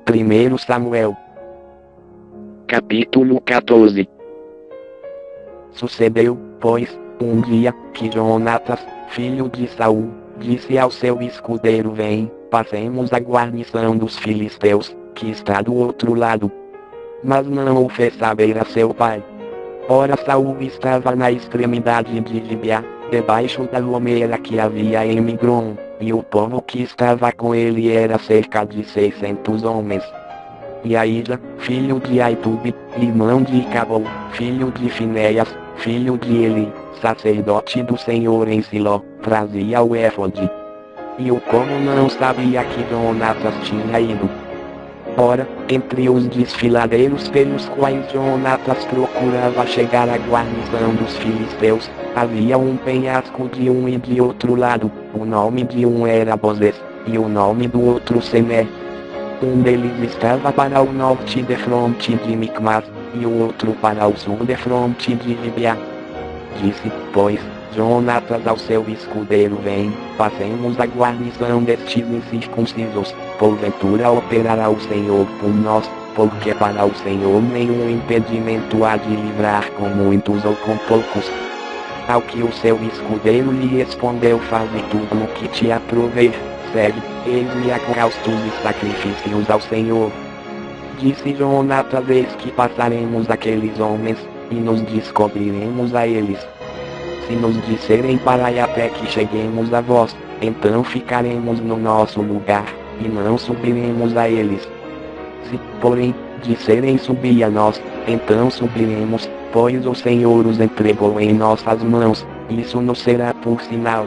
1 Samuel, capítulo 14. Sucedeu, pois, um dia, que Jonatas, filho de Saul, disse ao seu escudeiro: Vem, passemos a guarnição dos filisteus, que está do outro lado. Mas não o fez saber a seu pai. Ora, Saul estava na extremidade de Gibeá, debaixo da lomeira que havia em Migron, e o povo que estava com ele era cerca de 600 homens. E Aíja, filho de Aitube, irmão de Cabol, filho de Finéias, filho de Eli, sacerdote do Senhor em Siló, trazia o éfode. E o povo não sabia que Jonatas tinha ido. Ora, entre os desfiladeiros pelos quais Jonatas procurava chegar à guarnição dos filisteus, havia um penhasco de um e de outro lado. O nome de um era Bozez, e o nome do outro Sené. Um deles estava para o norte defronte de Micmas, e o outro para o sul defronte de Gibeá. Disse, pois, Jonatas ao seu escudeiro: Vem, passemos a guarnição destes incircuncisos, porventura operará o Senhor por nós, porque para o Senhor nenhum impedimento há de livrar com muitos ou com poucos. Ao que o seu escudeiro lhe respondeu: Faze tudo o que te aprover, segue, eis-me holocaustos e sacrifícios ao Senhor. Disse Jonatas: Eis que passaremos aqueles homens, e nos descobriremos a eles. Se nos disserem: Parai até que cheguemos a vós, então ficaremos no nosso lugar, e não subiremos a eles. Se, porém, disserem: Subi a nós, então subiremos, pois o Senhor os entregou em nossas mãos, isso nos será por sinal.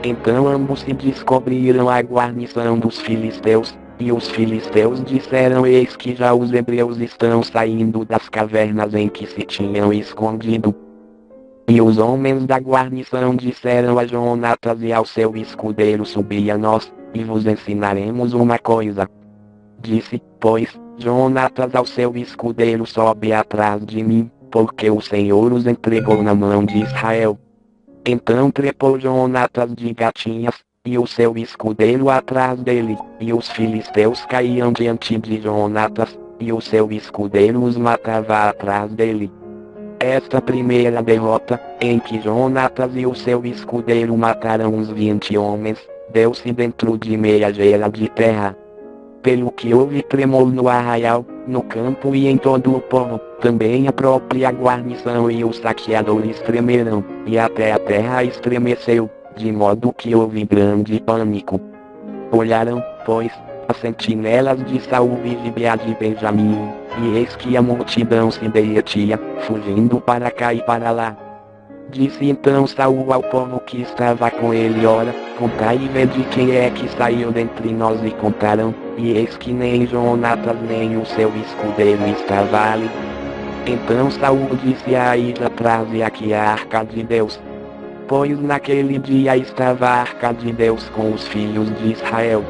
Então ambos se descobriram a guarnição dos filisteus, e os filisteus disseram: Eis que já os hebreus estão saindo das cavernas em que se tinham escondido. E os homens da guarnição disseram a Jonatas e ao seu escudeiro: Subi a nós, e vos ensinaremos uma coisa. Disse, pois, Jonatas ao seu escudeiro: Sobe atrás de mim, porque o Senhor os entregou na mão de Israel. Então trepou Jonatas de gatinhas, e o seu escudeiro atrás dele, e os filisteus caíam diante de Jonatas, e o seu escudeiro os matava atrás dele. Esta primeira derrota, em que Jonatas e o seu escudeiro mataram uns 20 homens, deu-se dentro de meia gera de terra. Pelo que houve tremor no arraial, no campo e em todo o povo, também a própria guarnição e os saqueadores tremeram, e até a terra estremeceu, de modo que houve grande pânico. Olharam, pois, as sentinelas de Saul e Gibeá de Benjamim, e eis que a multidão se derretia, fugindo para cá e para lá. Disse então Saul ao povo que estava com ele: Ora, contai e vede quem é que saiu dentre nós. E contaram, e eis que nem Jonatas nem o seu escudeiro estava ali. Então Saul disse a Aíja: Traze aqui a arca de Deus. Pois naquele dia estava a arca de Deus com os filhos de Israel.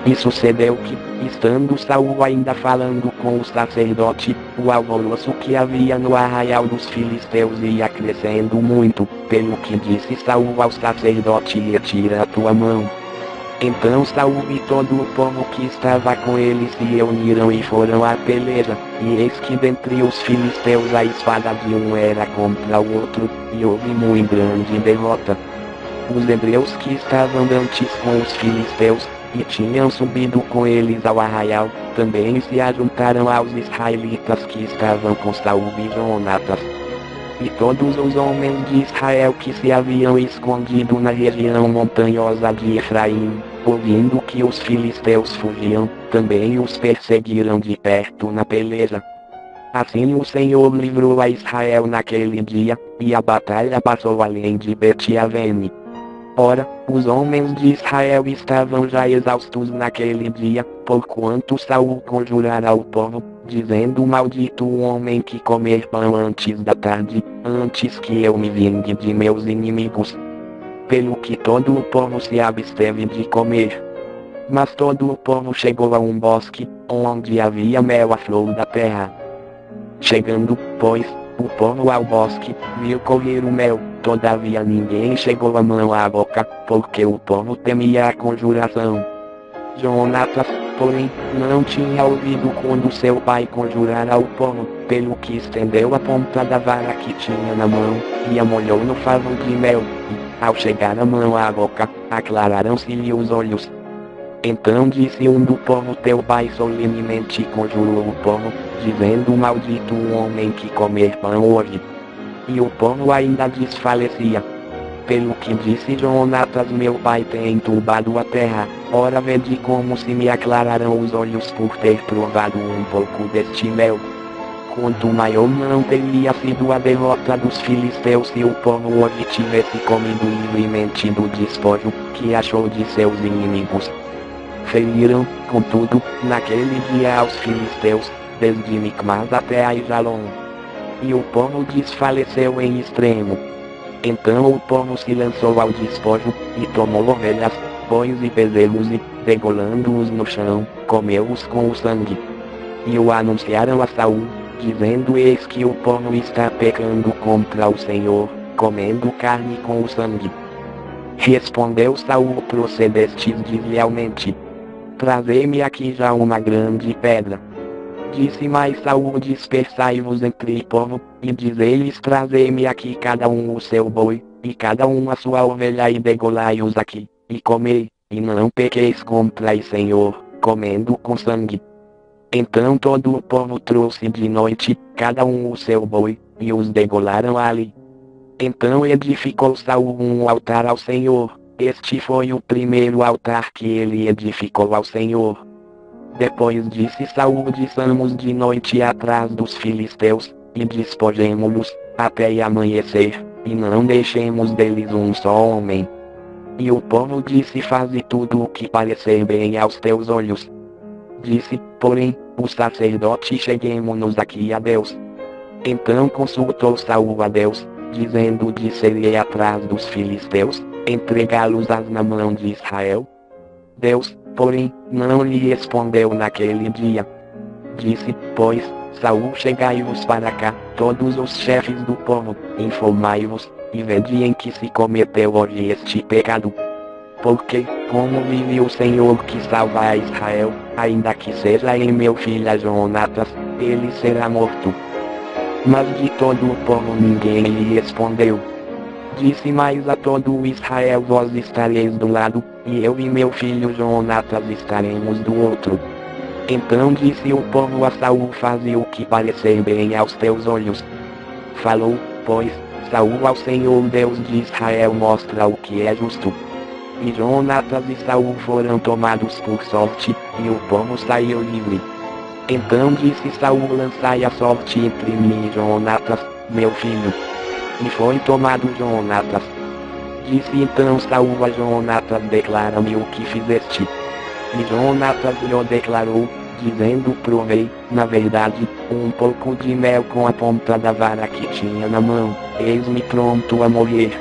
E sucedeu que, estando Saul ainda falando com o sacerdote, o alvoroço que havia no arraial dos filisteus ia crescendo muito, pelo que disse Saul ao sacerdote: Retira a tua mão. Então Saul e todo o povo que estava com ele se reuniram e foram à peleja, e eis que dentre os filisteus a espada de um era contra o outro, e houve muito grande derrota. Os hebreus que estavam antes com os filisteus, e tinham subido com eles ao arraial, também se ajuntaram aos israelitas que estavam com Saul e Jonatas. E todos os homens de Israel que se haviam escondido na região montanhosa de Efraim, ouvindo que os filisteus fugiam, também os perseguiram de perto na peleja. Assim o Senhor livrou a Israel naquele dia, e a batalha passou além de Bet-Avene. Ora, os homens de Israel estavam já exaustos naquele dia, porquanto Saul conjurara ao povo, dizendo: Maldito o homem que comer pão antes da tarde, antes que eu me vingue de meus inimigos. Pelo que todo o povo se absteve de comer. Mas todo o povo chegou a um bosque, onde havia mel à flor da terra. Chegando, pois, o povo ao bosque, viu correr o mel, todavia ninguém chegou a mão à boca, porque o povo temia a conjuração. Jonatas, porém, não tinha ouvido quando seu pai conjurara ao povo, pelo que estendeu a ponta da vara que tinha na mão, e a molhou no favo de mel, e, ao chegar a mão à boca, aclararam-se-lhe os olhos. Então disse um do povo: teu pai solenemente conjurou o povo, dizendo: maldito o homem que comer pão hoje. E o povo ainda desfalecia. Pelo que disse Jonatas: meu pai tem entubado a terra, ora vede como se me aclararão os olhos por ter provado um pouco deste mel. Quanto maior não teria sido a derrota dos filisteus se o povo hoje tivesse comido livremente do despojo que achou de seus inimigos. Feriram, contudo, naquele dia aos filisteus, desde Micmas até Aijalon. E o povo desfaleceu em extremo. Então o povo se lançou ao despojo, e tomou ovelhas, bois e bezerros e, degolando-os no chão, comeu-os com o sangue. E o anunciaram a Saul, dizendo: eis que o povo está pecando contra o Senhor, comendo carne com o sangue. Respondeu Saul: procedestes deslealmente. Trazei-me aqui já uma grande pedra. Disse mais Saul: dispersai-vos entre o povo, e dizei-lhes: trazei-me aqui cada um o seu boi, e cada um a sua ovelha, e degolai-os aqui, e comei, e não pequeis contra o Senhor, comendo com sangue. Então todo o povo trouxe de noite, cada um o seu boi, e os degolaram ali. Então edificou Saul um altar ao Senhor. Este foi o primeiro altar que ele edificou ao Senhor. Depois disse Saul: desçamos de noite atrás dos filisteus, e despojemo-los, até amanhecer, e não deixemos deles um só homem. E o povo disse: faze tudo o que parecer bem aos teus olhos. Disse, porém, o sacerdote: cheguemo-nos aqui a Deus. Então consultou Saul a Deus, dizendo: descerei atrás dos filisteus, entregá-los na mão de Israel? Deus, porém, não lhe respondeu naquele dia. Disse, pois, Saul: chegai-vos para cá, todos os chefes do povo, informai-vos, e vede em que se cometeu hoje este pecado. Porque, como vive o Senhor que salva a Israel, ainda que seja em meu filho Jonatas, ele será morto. Mas de todo o povo ninguém lhe respondeu. Disse mais a todo o Israel: vós estareis do lado, e eu e meu filho Jonatas estaremos do outro. Então disse o povo a Saul: faze o que parecer bem aos teus olhos. Falou, pois, Saul ao Senhor Deus de Israel: mostra o que é justo. E Jonatas e Saul foram tomados por sorte, e o povo saiu livre. Então disse Saul: lançai a sorte entre mim e Jonatas, meu filho. E foi tomado Jonatas. Disse então Saul a Jonatas: declara-me o que fizeste. E Jonatas lhe declarou, dizendo: provei, na verdade, um pouco de mel com a ponta da vara que tinha na mão, eis-me pronto a morrer.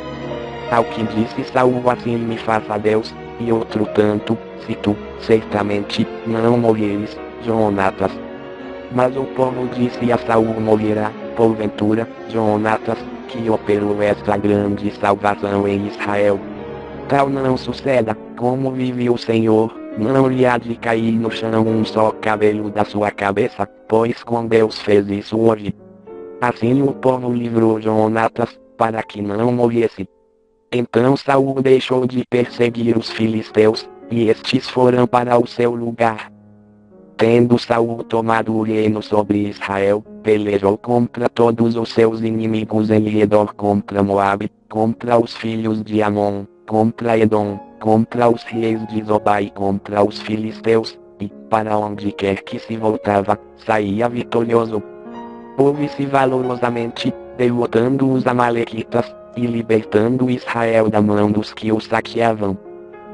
Ao que disse Saul: assim me faça Deus, e outro tanto, se tu, certamente, não morreres, Jonatas. Mas o povo disse a Saul: morrerá, porventura, Jonatas, que operou esta grande salvação em Israel. Tal não suceda, como vive o Senhor, não lhe há de cair no chão um só cabelo da sua cabeça, pois com Deus fez isso hoje. Assim o povo livrou Jonatas, para que não morresse. Então Saul deixou de perseguir os filisteus, e estes foram para o seu lugar. Tendo Saul tomado o reino sobre Israel, pelejou contra todos os seus inimigos em redor, contra Moabe, contra os filhos de Amon, contra Edom, contra os reis de Zobá e contra os filisteus, e, para onde quer que se voltava, saía vitorioso. Houve-se valorosamente, derrotando os amalequitas, e libertando Israel da mão dos que o saqueavam.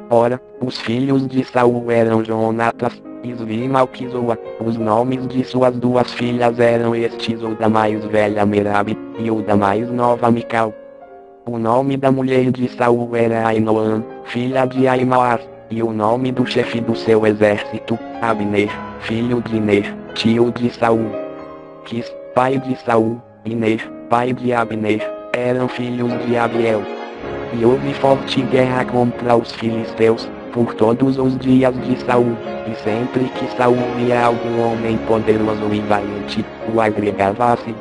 Ora, os filhos de Saul eram Jonatas, Isvi e Malquizoa. Os nomes de suas duas filhas eram estes: o da mais velha Merabe, e o da mais nova Mical. O nome da mulher de Saul era Ainoã, filha de Aimaas, e o nome do chefe do seu exército, Abner, filho de Ner, tio de Saul. Quis, pai de Saul, e Ner, pai de Abner, eram filhos de Abiel. E houve forte guerra contra os filisteus, por todos os dias de Saul, e sempre que Saul via algum homem poderoso e valente, o agregava a si,